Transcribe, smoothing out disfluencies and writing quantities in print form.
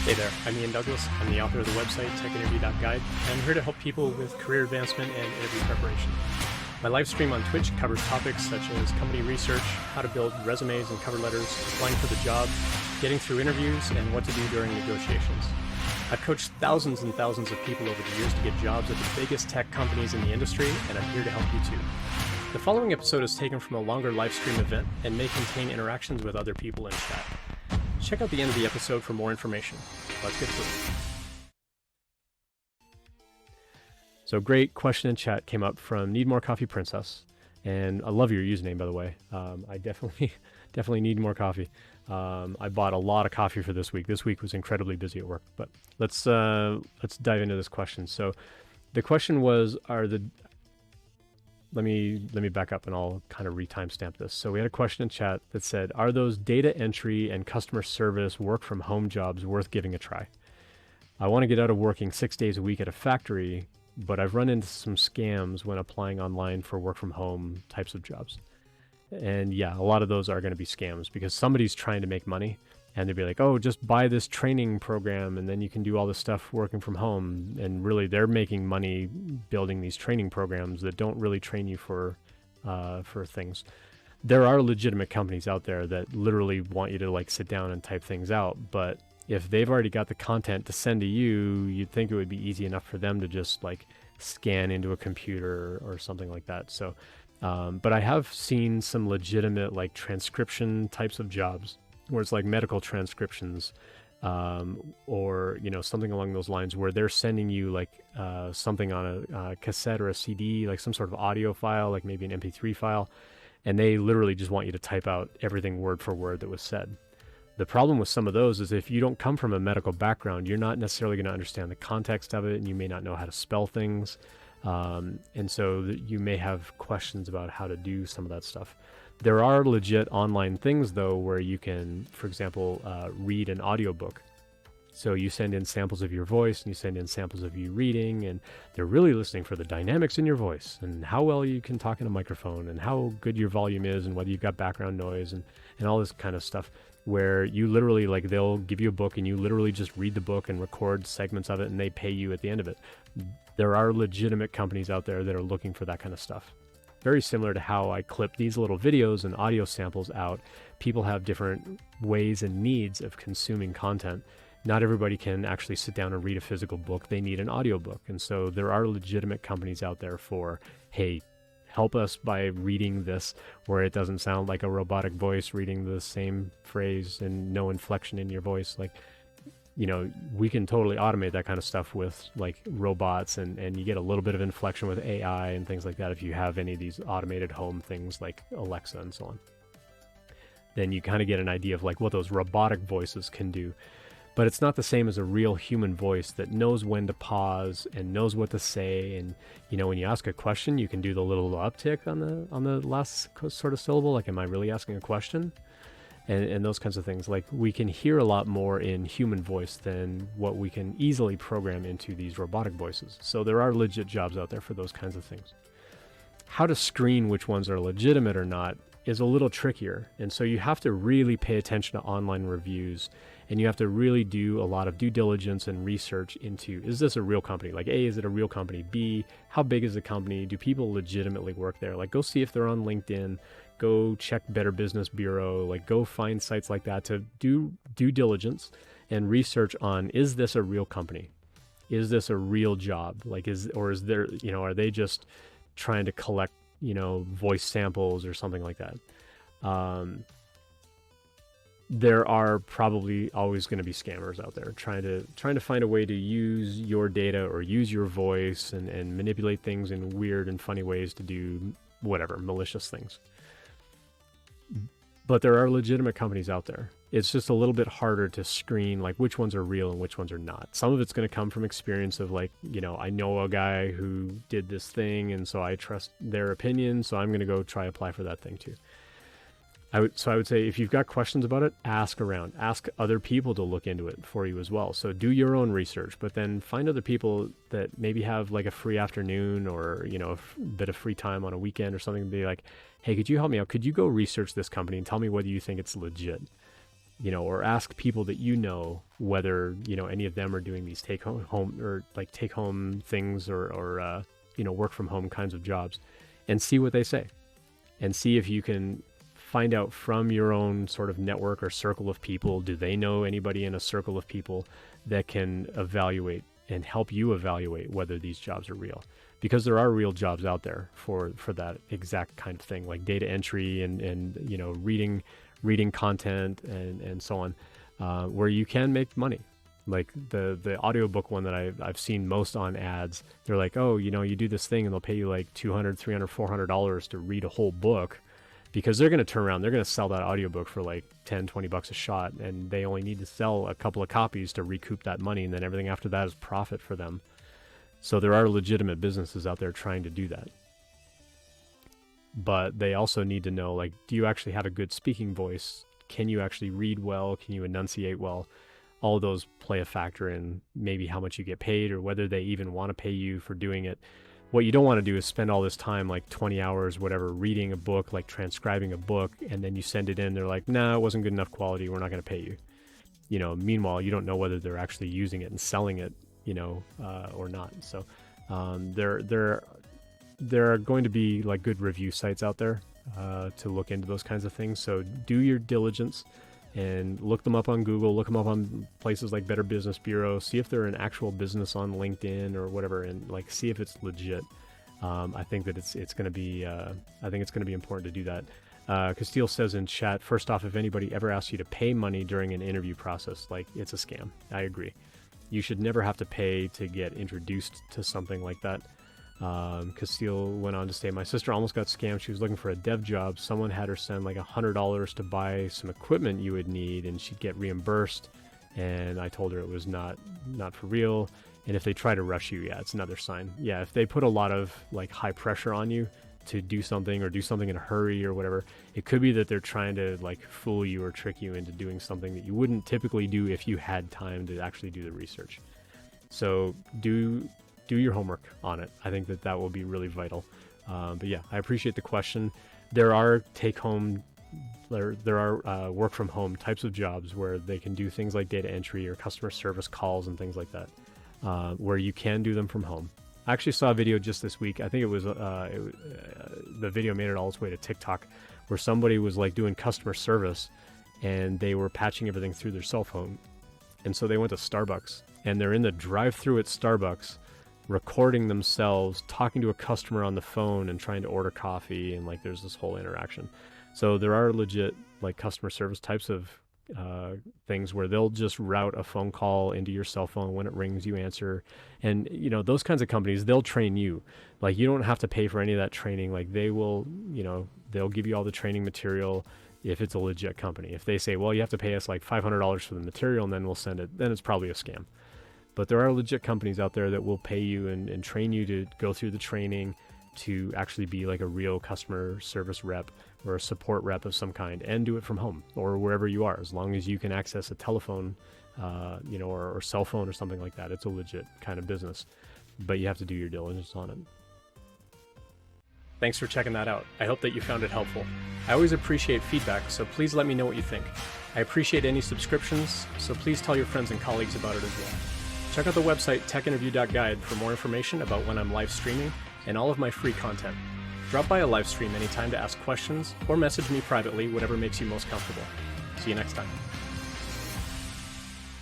Hey there, I'm Ian Douglas. I'm the author of the website techinterview.guide, and I'm here to help people with career advancement and interview preparation. My live stream on Twitch covers topics such as company research, how to build resumes and cover letters, applying for the job, getting through interviews, and what to do during negotiations. I've coached thousands and thousands of people over the years to get jobs at the biggest tech companies in the industry, and I'm here to help you too. The following episode is taken from a longer live stream event and may contain interactions with other people in chat. Check out the end of the episode for more information. Let's get to it. So great question in chat came up from Need More Coffee Princess. And I love your username, by the way. I definitely need more coffee. I bought a lot of coffee for this week. This week was incredibly busy at work. But let's dive into this question. So the question was, let me back up and I'll kind of re-timestamp this. So we had a question in chat that said, are those data entry and customer service work from home jobs worth giving a try? I want to get out of working 6 days a week at a factory, but I've run into some scams when applying online for work from home types of jobs. And yeah, a lot of those are going to be scams because somebody's trying to make money and they'd be like, oh, just buy this training program and then you can do all this stuff working from home. And really they're making money building these training programs that don't really train you for things. There are legitimate companies out there that literally want you to like sit down and type things out. But if they've already got the content to send to you, you'd think it would be easy enough for them to just like scan into a computer or something like that. So, but I have seen some legitimate like transcription types of jobs where it's like medical transcriptions, or, you know, something along those lines where they're sending you like something on a cassette or a CD, like some sort of audio file, like maybe an MP3 file. And they literally just want you to type out everything word for word that was said. The problem with some of those is if you don't come from a medical background, you're not necessarily going to understand the context of it and you may not know how to spell things. And so you may have questions about how to do some of that stuff. There are legit online things, though, where you can, for example, read an audiobook. So you send in samples of your voice and you send in samples of you reading, and they're really listening for the dynamics in your voice and how well you can talk in a microphone and how good your volume is and whether you've got background noise and all this kind of stuff, where you literally, like, they'll give you a book and you literally just read the book and record segments of it and they pay you at the end of it. There are legitimate companies out there that are looking for that kind of stuff. Very similar to how I clip these little videos and audio samples out. People have different ways and needs of consuming content. Not everybody can actually sit down and read a physical book. They need an audiobook. And so there are legitimate companies out there for, hey, help us by reading this where it doesn't sound like a robotic voice reading the same phrase and no inflection in your voice. Like, you know, we can totally automate that kind of stuff with like robots, and you get a little bit of inflection with AI and things like that. If you have any of these automated home things like Alexa and so on, then you kind of get an idea of like what those robotic voices can do. But it's not the same as a real human voice that knows when to pause and knows what to say. And, you know, when you ask a question, you can do the little uptick on the last sort of syllable. Like, am I really asking a question? And those kinds of things. Like, we can hear a lot more in human voice than what we can easily program into these robotic voices. So there are legit jobs out there for those kinds of things. How to screen which ones are legitimate or not is a little trickier. And so you have to really pay attention to online reviews, and you have to really do a lot of due diligence and research into, is this a real company? Like, A, is it a real company? B, how big is the company? Do people legitimately work there? Like, go see if they're on LinkedIn. Go check Better Business Bureau, like go find sites like that to do due diligence and research on, is this a real company? Is this a real job? Like, is there, you know, are they just trying to collect, you know, voice samples or something like that? There are probably always going to be scammers out there trying to find a way to use your data or use your voice and manipulate things in weird and funny ways to do whatever, malicious things. But there are legitimate companies out there. It's just a little bit harder to screen like which ones are real and which ones are not. Some of it's going to come from experience of like, you know, I know a guy who did this thing and so I trust their opinion, so I'm going to go try apply for that thing too. I would say if you've got questions about it, ask around. Ask other people to look into it for you as well. So do your own research, but then find other people that maybe have like a free afternoon or, you know, a bit of free time on a weekend or something, to be like, hey, could you help me out? Could you go research this company and tell me whether you think it's legit? or ask people that whether, any of them are doing these take home things or work from home kinds of jobs, and see what they say, and see if you can find out from your own sort of network or circle of people, do they know anybody in a circle of people that can evaluate and help you evaluate whether these jobs are real? Because there are real jobs out there for that exact kind of thing, like data entry and reading content and so on, where you can make money. Like the audiobook one that I've seen most on ads, they're like, oh, you do this thing and they'll pay you like $200, $300, $400 to read a whole book, because they're going to turn around, they're going to sell that audiobook for like 10, 20 bucks a shot, and they only need to sell a couple of copies to recoup that money, and then everything after that is profit for them. So there are legitimate businesses out there trying to do that. But they also need to know, like, do you actually have a good speaking voice? Can you actually read well? Can you enunciate well? All of those play a factor in maybe how much you get paid, or whether they even want to pay you for doing it. What you don't want to do is spend all this time, like 20 hours, whatever, reading a book, like transcribing a book, and then you send it in. They're like, nah, it wasn't good enough quality. We're not going to pay you. Meanwhile, you don't know whether they're actually using it and selling it, or not. So there are going to be like good review sites out there to look into those kinds of things. So do your diligence and look them up on Google, look them up on places like Better Business Bureau, see if they're an actual business on LinkedIn or whatever, and like see if it's legit. I think that it's going to be important to do that. Castile says in chat, first off, if anybody ever asks you to pay money during an interview process, like, it's a scam. I agree. You should never have to pay to get introduced to something like that. Castile went on to say, my sister almost got scammed. She was looking for a dev job. Someone had her send like $100 to buy some equipment you would need, and she'd get reimbursed. And I told her it was not for real. And if they try to rush you, it's another sign. Yeah, if they put a lot of like high pressure on you to do something, or do something in a hurry or whatever, it could be that they're trying to like fool you or trick you into doing something that you wouldn't typically do if you had time to actually do the research. So do your homework on it. I think that will be really vital. But yeah, I appreciate the question. There are work from home types of jobs where they can do things like data entry or customer service calls and things like that, where you can do them from home. I actually saw a video just this week. I think it was the video made it all its way to TikTok, where somebody was like doing customer service and they were patching everything through their cell phone. And so they went to Starbucks, and they're in the drive-thru at Starbucks recording themselves talking to a customer on the phone and trying to order coffee, and like there's this whole interaction. So there are legit like customer service types of things where they'll just route a phone call into your cell phone. When it rings, you answer. And those kinds of companies, they'll train you. Like, you don't have to pay for any of that training. Like, they will, they'll give you all the training material if it's a legit company. If they say, well, you have to pay us like $500 for the material and then we'll send it, then it's probably a scam. But there are legit companies out there that will pay you and train you to go through the training to actually be like a real customer service rep or a support rep of some kind, and do it from home or wherever you are, as long as you can access a telephone, or cell phone or something like that. It's a legit kind of business, but you have to do your diligence on it. Thanks for checking that out. I hope that you found it helpful. I always appreciate feedback, so please let me know what you think. I appreciate any subscriptions, so please tell your friends and colleagues about it as well. Check out the website techinterview.guide for more information about when I'm live streaming and all of my free content. Drop by a live stream anytime to ask questions, or message me privately, whatever makes you most comfortable. See you next time.